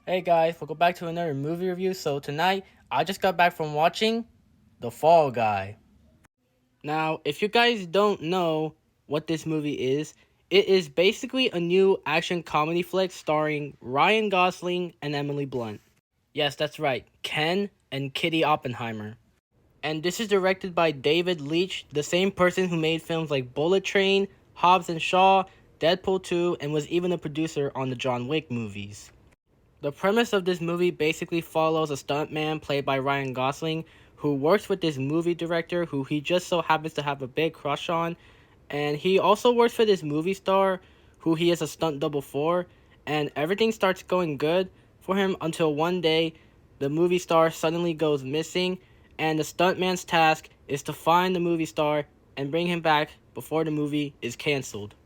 Hey guys, welcome back to another movie review. So tonight, I just got back from watching The Fall Guy. Now, if you guys don't know what this movie is, it is basically a new action comedy flick starring Ryan Gosling and Emily Blunt. Yes, that's right, Ken and Kitty Oppenheimer. And this is directed by David Leitch, the same person who made films like Bullet Train, Hobbs and Shaw, Deadpool 2, and was even a producer on the John Wick movies. The premise of this movie basically follows a stuntman played by Ryan Gosling who works with this movie director who he just so happens to have a big crush on. And he also works for this movie star who he is a stunt double for. And everything starts going good for him until one day the movie star suddenly goes missing. And the stuntman's task is to find the movie star and bring him back before the movie is canceled.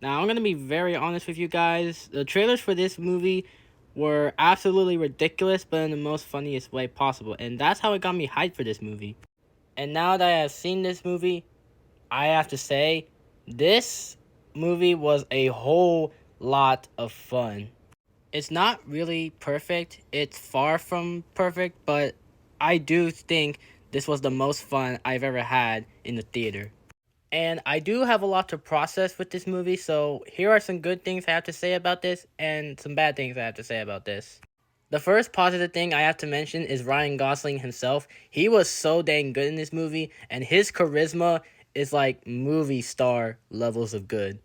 Now, I'm going to be very honest with you guys. The trailers for this movie were absolutely ridiculous, but in the most funniest way possible. And that's how it got me hyped for this movie. And now that I have seen this movie, I have to say, this movie was a whole lot of fun. It's not really perfect, it's far from perfect, but I do think this was the most fun I've ever had in the theater. And I do have a lot to process with this movie, so here are some good things I have to say about this and some bad things I have to say about this. The first positive thing I have to mention is Ryan Gosling himself. He was so dang good in this movie, and his charisma is like movie star levels of good.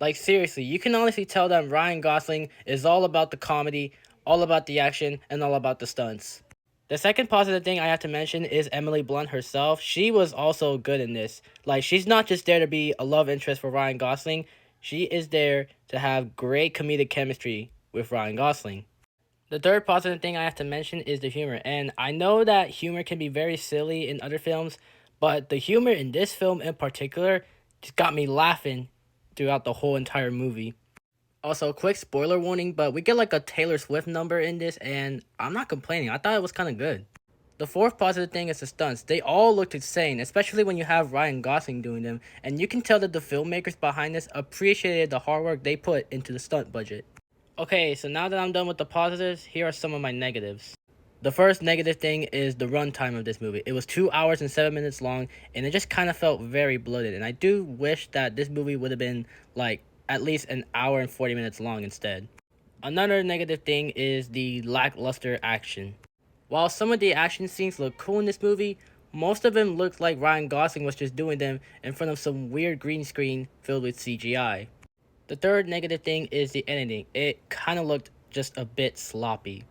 Like, seriously, you can honestly tell that Ryan Gosling is all about the comedy, all about the action, and all about the stunts. The second positive thing I have to mention is Emily Blunt herself. She was also good in this. Like, she's not just there to be a love interest for Ryan Gosling, she is there to have great comedic chemistry with Ryan Gosling. The third positive thing I have to mention is the humor. And I know that humor can be very silly in other films, but the humor in this film in particular just got me laughing throughout the whole entire movie. Also, quick spoiler warning, but we get like a Taylor Swift number in this, and I'm not complaining. I thought it was kind of good. The fourth positive thing is the stunts. They all looked insane, especially when you have Ryan Gosling doing them, and you can tell that the filmmakers behind this appreciated the hard work they put into the stunt budget. Okay, so now that I'm done with the positives, here are some of my negatives. The first negative thing is the runtime of this movie. It was 2 hours and 7 minutes long, and it just kind of felt very bloated. And I do wish that this movie would have been like at least an hour and 40 minutes long instead. Another negative thing is the lackluster action. While some of the action scenes look cool in this movie, most of them looked like Ryan Gosling was just doing them in front of some weird green screen filled with CGI. The third negative thing is the editing. It kind of looked just a bit sloppy.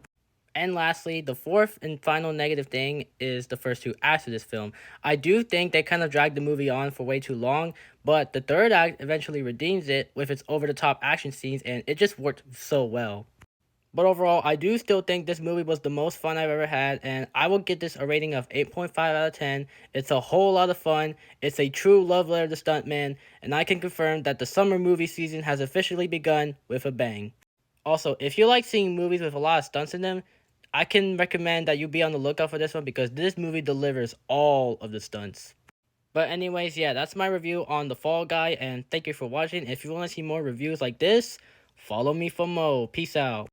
And lastly, the fourth and final negative thing is the first two acts of this film. I do think they kind of dragged the movie on for way too long, but the third act eventually redeems it with its over the top action scenes, and it just worked so well. But overall, I do still think this movie was the most fun I've ever had, and I will get this a rating of 8.5 out of 10. It's a whole lot of fun, it's a true love letter to stuntman, and I can confirm that the summer movie season has officially begun with a bang. Also, if you like seeing movies with a lot of stunts in them, I can recommend that you be on the lookout for this one because this movie delivers all of the stunts. But anyways, yeah, that's my review on The Fall Guy, and thank you for watching. If you want to see more reviews like this, follow me for more. Peace out.